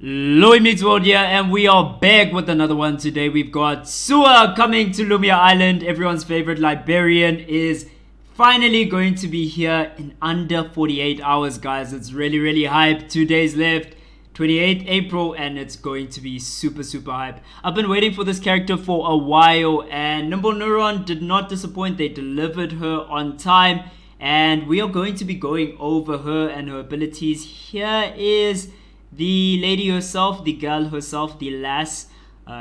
Louis Meets World here, and we are back with another one today. We've got Sua coming to Lumia Island. Everyone's favorite librarian is finally going to be here in under 48 hours, guys. It's really hype. 2 days left, 28th April, and it's going to be super hype. I've been waiting for this character for a while, and Nimble Neuron did not disappoint. They delivered her on time, and we are going to be going over her and her abilities. Here is the lady herself, the girl herself, the lass,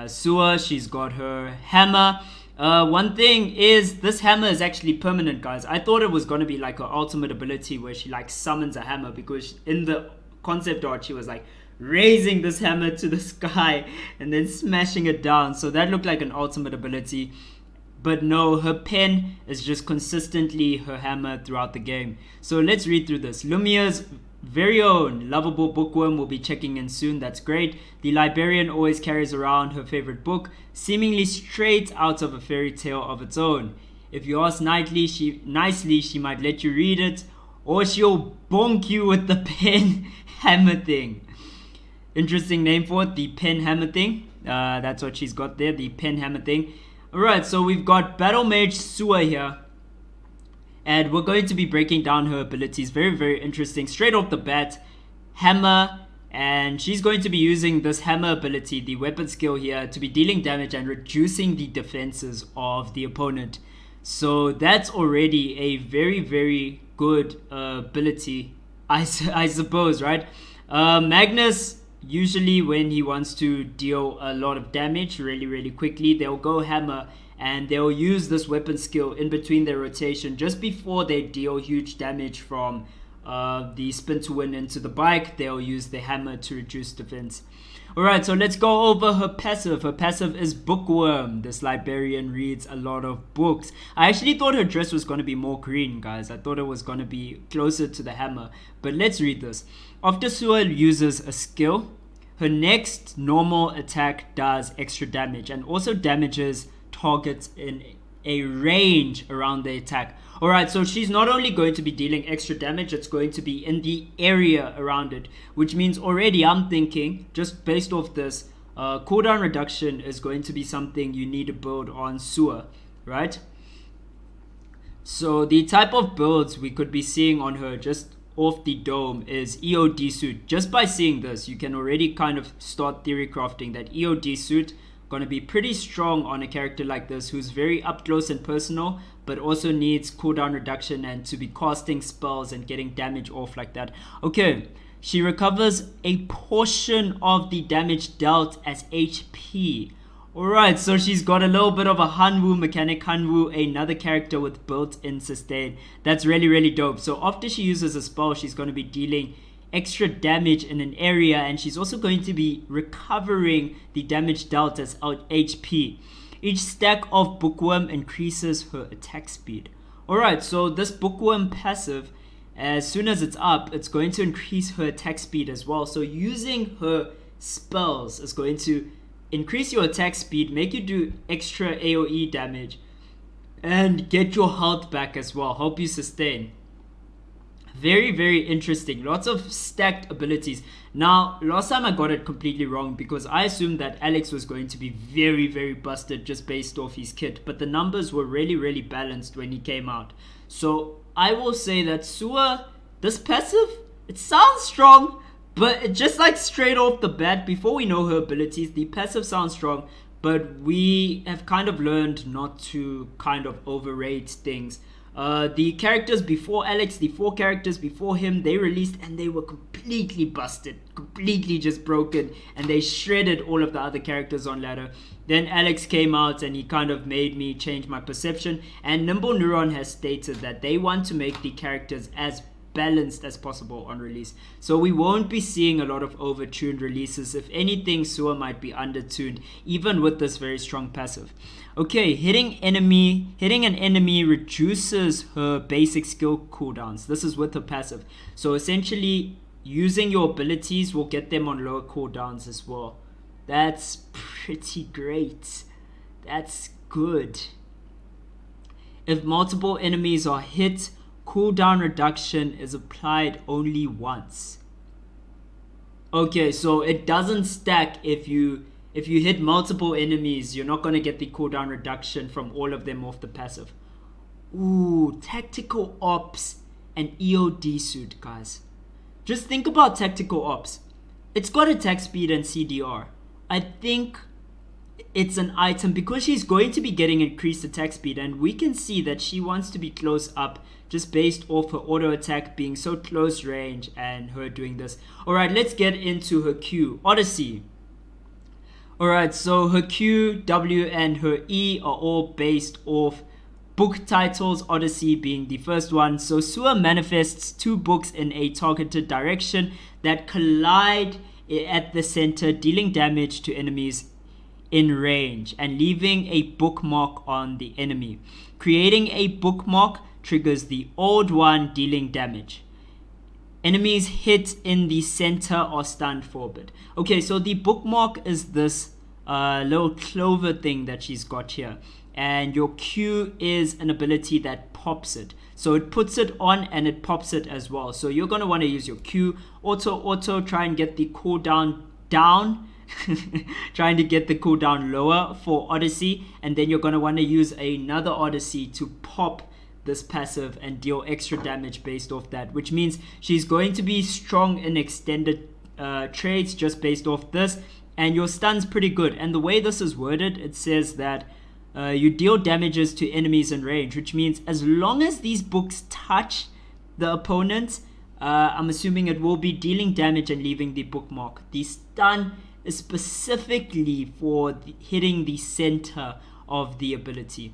Sua. She's got her hammer. One thing is, this hammer is actually permanent, guys. I thought it was going to be like her ultimate ability where she like summons a hammer, because in the concept art she was like raising this hammer to the sky and then smashing it down. So that looked like an ultimate ability. But no, her pen is just consistently her hammer throughout the game. So let's read through this. Lumia's very own lovable bookworm will be checking in soon. That's great. The librarian always carries around her favorite book, seemingly straight out of a fairy tale of its own. If you ask nicely, she might let you read it, or she'll bonk you with the pen hammer thing. Interesting name for it, the pen hammer thing. That's what she's got there, the pen hammer thing. Alright, so we've got Battle Mage Sua here, and we're going to be breaking down her abilities. Very interesting. Straight off the bat, hammer, and she's going to be using this hammer ability, the weapon skill here, to be dealing damage and reducing the defenses of the opponent. So that's already a very good ability, I suppose, right? Magnus, usually when he wants to deal a lot of damage really quickly, they'll go hammer, and they'll use this weapon skill in between their rotation just before they deal huge damage from the spin to win into the bike. They'll use the hammer to reduce defense. Alright, so let's go over her passive. Her passive is bookworm. This librarian reads a lot of books. I actually thought her dress was going to be more green, guys. I thought it was going to be closer to the hammer. But let's read this. After Sua uses a skill, her next normal attack does extra damage and also damages targets in a range around the attack. Alright, so she's not only going to be dealing extra damage, it's going to be in the area around it, which means already I'm thinking, just based off this, cooldown reduction is going to be something you need to build on Sua, right? So the type of builds we could be seeing on her just off the dome is EOD suit. Just by seeing this, you can already kind of start theory crafting that EOD suit going to be pretty strong on a character like this, who's very up close and personal, but also needs cooldown reduction and to be casting spells and getting damage off like that. Okay, she recovers a portion of the damage dealt as HP. Alright, so she's got a little bit of a Hanwoo mechanic. Hanwoo, another character with built-in sustain. That's really dope. So after she uses a spell, she's going to be dealing extra damage in an area, and she's also going to be recovering the damage dealt as HP. Each stack of bookworm increases her attack speed. Alright, so this bookworm passive, as soon as it's up, it's going to increase her attack speed as well. So using her spells is going to increase your attack speed, make you do extra AoE damage, and get your health back as well, help you sustain. Very interesting. Lots of stacked abilities. Now, last time I got it completely wrong because I assumed that Alex was going to be very busted just based off his kit, but the numbers were really balanced when he came out. So I will say that Sua, this passive, it sounds strong, but it just like straight off the bat, before we know her abilities, the passive sounds strong, but we have kind of learned not to kind of overrate things. The characters before Alex, the 4 characters before him, they released and they were completely busted, completely just broken, and they shredded all of the other characters on ladder. Then Alex came out and he kind of made me change my perception, and Nimble Neuron has stated that they want to make the characters as balanced as possible on release. So we won't be seeing a lot of overtuned releases. If anything, Sua might be undertuned, even with this very strong passive. Okay, hitting an enemy reduces her basic skill cooldowns. This is with her passive. So essentially, using your abilities will get them on lower cooldowns as well. That's pretty great. That's good. If multiple enemies are hit, cooldown reduction is applied only once. Okay, so it doesn't stack if you hit multiple enemies. You're not going to get the cooldown reduction from all of them off the passive. Ooh, tactical ops and EOD suit, guys. Just think about tactical ops. It's got attack speed and CDR. I think it's an item because she's going to be getting increased attack speed, and we can see that she wants to be close up just based off her auto attack being so close range and her doing this. Alright, let's get into her Q. Odyssey. Alright, so her Q, W, and her E are all based off book titles, Odyssey being the first one. So Sua manifests 2 books in a targeted direction that collide at the center, dealing damage to enemies in range and leaving a bookmark on the enemy. Creating a bookmark triggers the old one, dealing damage. Enemies hit in the center are stunned for a bit. Okay, so the bookmark is this little clover thing that she's got here. And your Q is an ability that pops it. So it puts it on and it pops it as well. So you're going to want to use your Q. Auto, try and get the cooldown down. Trying to get the cooldown lower for Odyssey. And then you're going to want to use another Odyssey to pop this passive and deal extra damage based off that. Which means she's going to be strong in extended trades just based off this. And your stun's pretty good. And the way this is worded, it says that you deal damages to enemies in range, which means as long as these books touch the opponent, I'm assuming it will be dealing damage and leaving the bookmark. The stun is specifically for hitting the center of the ability.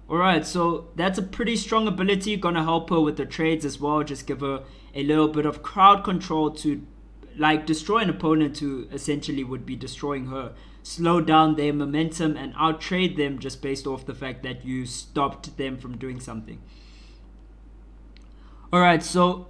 Alright, so that's a pretty strong ability. Gonna help her with the trades as well. Just give her a little bit of crowd control to like destroy an opponent who essentially would be destroying her. Slow down their momentum and outtrade them just based off the fact that you stopped them from doing something. Alright, so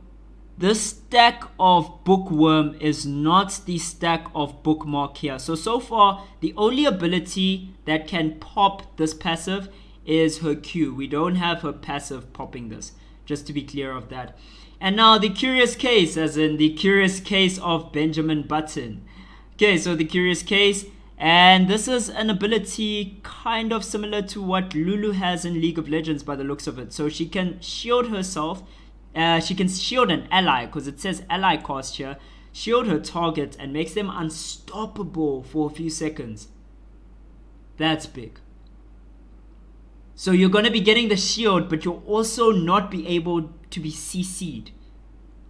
this stack of bookworm is not the stack of bookmark here. So far, the only ability that can pop this passive is her Q. We don't have her passive popping this, just to be clear of that. And now the curious case, as in the curious case of Benjamin Button. Okay, so the curious case. And this is an ability kind of similar to what Lulu has in League of Legends by the looks of it. So she can shield herself. She can shield an ally because it says ally cost here. Shield her target and makes them unstoppable for a few seconds. That's big. So you're going to be getting the shield, but you'll also not be able to be CC'd.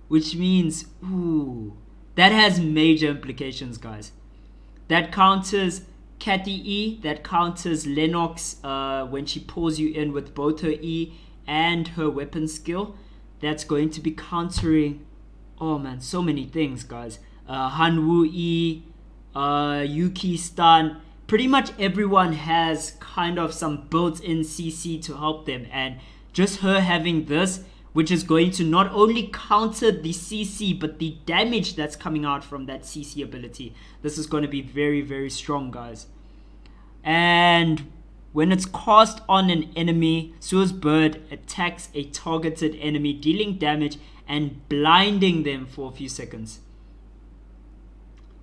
Which means, ooh, that has major implications, guys. That counters Cathy E, that counters Lennox when she pulls you in with both her E and her weapon skill. That's going to be countering, oh man, so many things, guys. Hanwoo E, Yuki stun. Pretty much everyone has kind of some built-in CC to help them. And just her having this, which is going to not only counter the CC, but the damage that's coming out from that CC ability. This is going to be very, very strong, guys. And when it's cast on an enemy, Sua's bird attacks a targeted enemy, dealing damage and blinding them for a few seconds.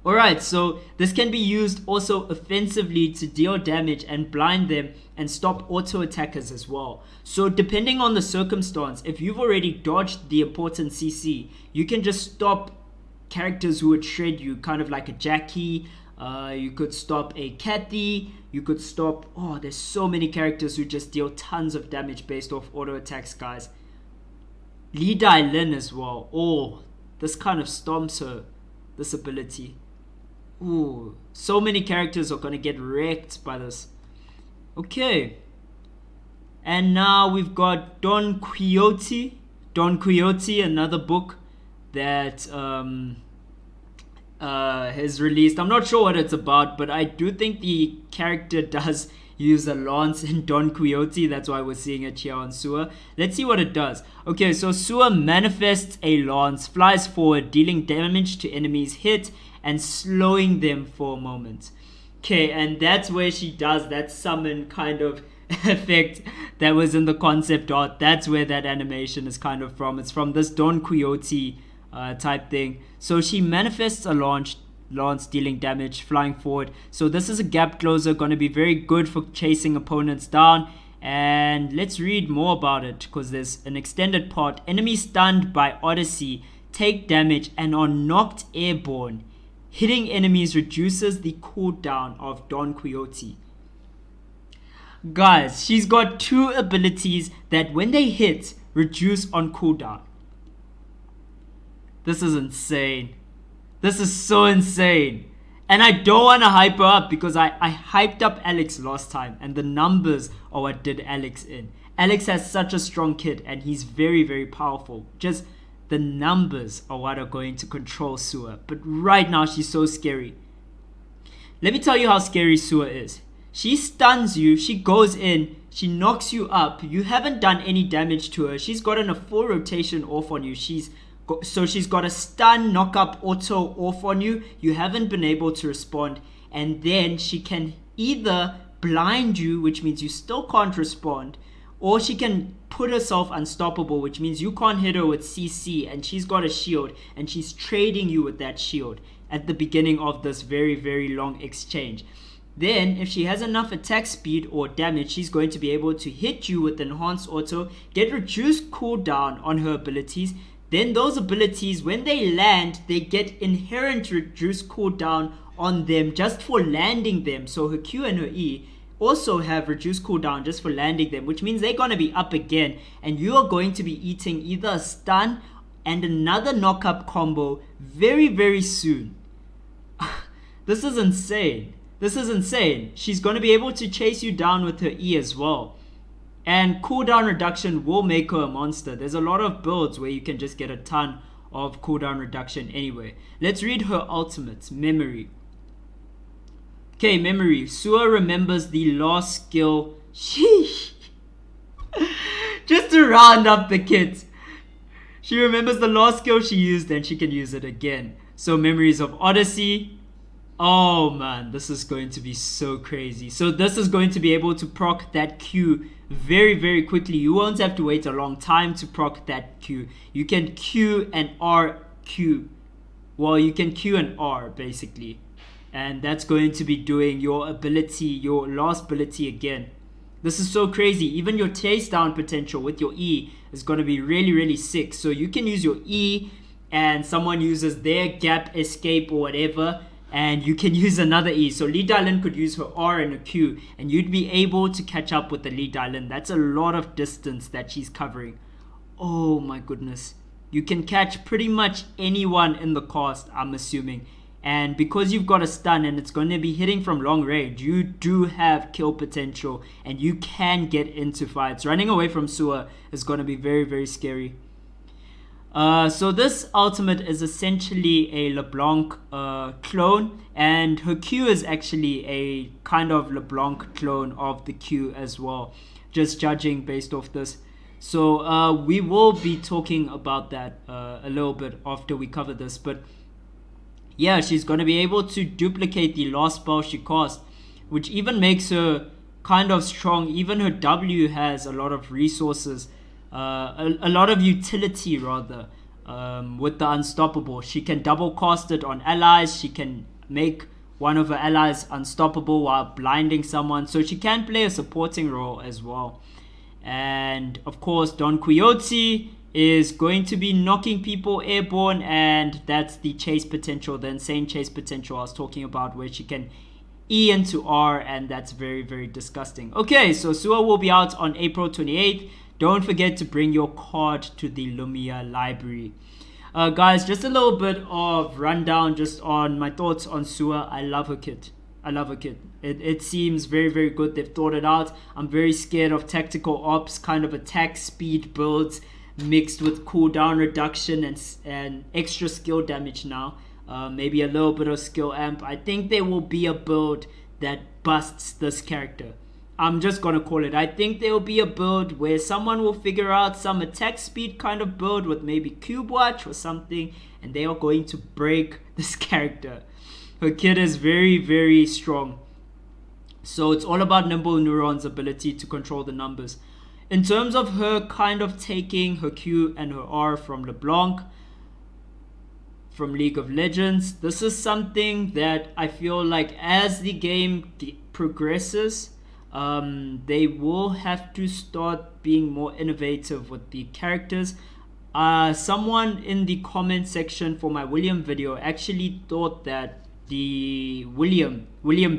Alright, so this can be used also offensively to deal damage and blind them and stop auto attackers as well. So depending on the circumstance, if you've already dodged the important CC, you can just stop characters who would shred you, kind of like a Jackie. You could stop a Cathy. You could stop, oh, there's so many characters who just deal tons of damage based off auto attacks, guys. Lee Dai Lin as well. Oh, this kind of stomps her, this ability. Ooh, so many characters are gonna get wrecked by this. Okay. And now we've got Don Quixote. Don Quixote, another book that has released. I'm not sure what it's about, but I do think the character does use a lance in Don Quixote. That's why we're seeing it here on Sua. Let's see what it does. Okay, so Sua manifests a lance, flies forward, dealing damage to enemies hit and slowing them for a moment. Okay, and that's where she does that summon kind of effect that was in the concept art. That's where that animation is kind of from. It's from this Don Quixote type thing. So she manifests a lance dealing damage flying forward. So this is a gap closer, going to be very good for chasing opponents down. And let's read more about it because there's an extended part. Enemies stunned by Odyssey take damage and are knocked airborne. Hitting enemies reduces the cooldown of Don Quixote. Guys, she's got 2 abilities that when they hit, reduce on cooldown. This is insane. This is so insane. And I don't want to hype her up because I hyped up Alex last time. And the numbers are what did Alex in. Alex has such a strong kit and he's very, very powerful. Just the numbers are what are going to control Sua. But right now she's so scary. Let me tell you how scary Sua is. She stuns you, she goes in, she knocks you up. You haven't done any damage to her. She's gotten a full rotation off on you. So she's got a stun, knock up, auto off on you. You haven't been able to respond. And then she can either blind you, which means you still can't respond, or she can put herself unstoppable, which means you can't hit her with CC, and she's got a shield, and she's trading you with that shield at the beginning of this very, very long exchange. Then, if she has enough attack speed or damage, she's going to be able to hit you with enhanced auto, get reduced cooldown on her abilities. Then those abilities, when they land, they get inherent reduced cooldown on them just for landing them. So her Q and her E also have reduced cooldown just for landing them, which means they're going to be up again. And you are going to be eating either a stun and another knock-up combo very, very soon. This is insane. This is insane. She's going to be able to chase you down with her E as well. And cooldown reduction will make her a monster. There's a lot of builds where you can just get a ton of cooldown reduction anyway. Let's read her ultimates. Memory. Okay, memory. Sua remembers the last skill. Sheesh. Just to round up the kit. She remembers the last skill she used and she can use it again. So memories of Odyssey. Oh man, this is going to be so crazy. So this is going to be able to proc that Q very, very quickly. You won't have to wait a long time to proc that Q. You can Q and R Q. Well, you can Q and R basically. And that's going to be doing your ability, your last ability again. This is so crazy. Even your chase down potential with your E is going to be really, really sick. So you can use your E and someone uses their gap escape or whatever, and you can use another E. So Lee Dylin could use her R and a Q, and you'd be able to catch up with the Lee Dylin. That's a lot of distance that she's covering. Oh my goodness. You can catch pretty much anyone in the cast, I'm assuming. And because you've got a stun and it's going to be hitting from long range, you do have kill potential and you can get into fights. Running away from Sua is going to be very, very scary. So this ultimate is essentially a LeBlanc clone, and her Q is actually a kind of LeBlanc clone of the Q as well, just judging based off this. So we will be talking about that a little bit after we cover this, but yeah, she's going to be able to duplicate the last spell she cast, which even makes her kind of strong. Even her W has a lot of resources, a lot of utility rather, with the Unstoppable. She can double cast it on allies. She can make one of her allies unstoppable while blinding someone. So she can play a supporting role as well. And of course, Don Quixote is going to be knocking people airborne, and that's the chase potential, the insane chase potential I was talking about, where she can E into R, and that's very, very disgusting. Okay, so Sua will be out on April 28th. Don't forget to bring your card to the Lumia library. Guys, just a little bit of rundown just on my thoughts on Sua. I love her kit. I love her kit. It seems very, very good. They've thought it out. I'm very scared of tactical ops, kind of attack speed builds mixed with cooldown reduction and extra skill damage now. Maybe a little bit of skill amp. I think there will be a build that busts this character. I'm just gonna call it. I think there will be a build where someone will figure out some attack speed kind of build with maybe Cube Watch or something, and they are going to break this character. Her kit is very, very strong. So it's all about Nimble Neuron's ability to control the numbers. In terms of her kind of taking her Q and her R from LeBlanc, from League of Legends. This is something that I feel like as the game progresses, they will have to start being more innovative with the characters. Someone in the comment section for my William video actually thought that the William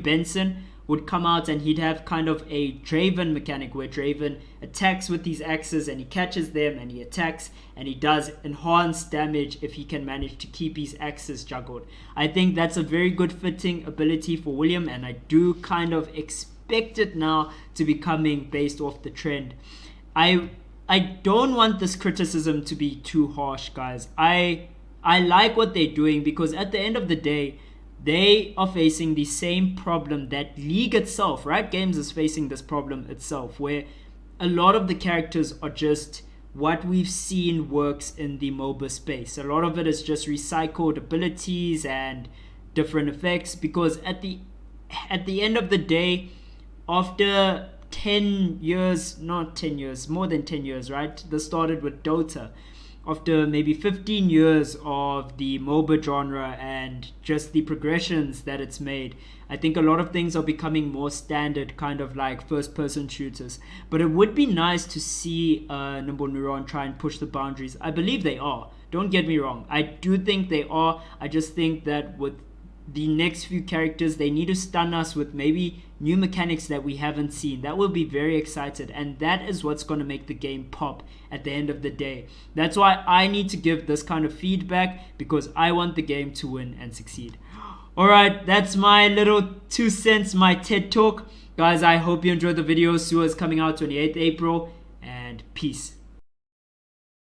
Benson would come out and he'd have kind of a Draven mechanic where Draven attacks with these axes and he catches them and he attacks and he does enhanced damage if he can manage to keep his axes juggled. I think that's a very good fitting ability for William, and I do kind of expect it now to be coming based off the trend. I don't want this criticism to be too harsh, guys. I like what they're doing because at the end of the day, they are facing the same problem that League itself, Riot Games, is facing this problem itself, where a lot of the characters are just what we've seen works in the MOBA space. A lot of it is just recycled abilities and different effects, because at the end of the day, after 10 years, not 10 years, more than 10 years, right? This started with Dota. After maybe 15 years of the MOBA genre and just the progressions that it's made, I think a lot of things are becoming more standard, kind of like first-person shooters. But it would be nice to see Nimble Neuron try and push the boundaries. I believe they are. Don't get me wrong. I do think they are. I just think that with the next few characters, they need to stun us with maybe new mechanics that we haven't seen. That will be very excited, and that is what's going to make the game pop at the end of the day. That's why I need to give this kind of feedback, because I want the game to win and succeed. Alright, that's my little 2 cents, my TED talk. Guys, I hope you enjoyed the video. Sua is coming out 28th April, and peace.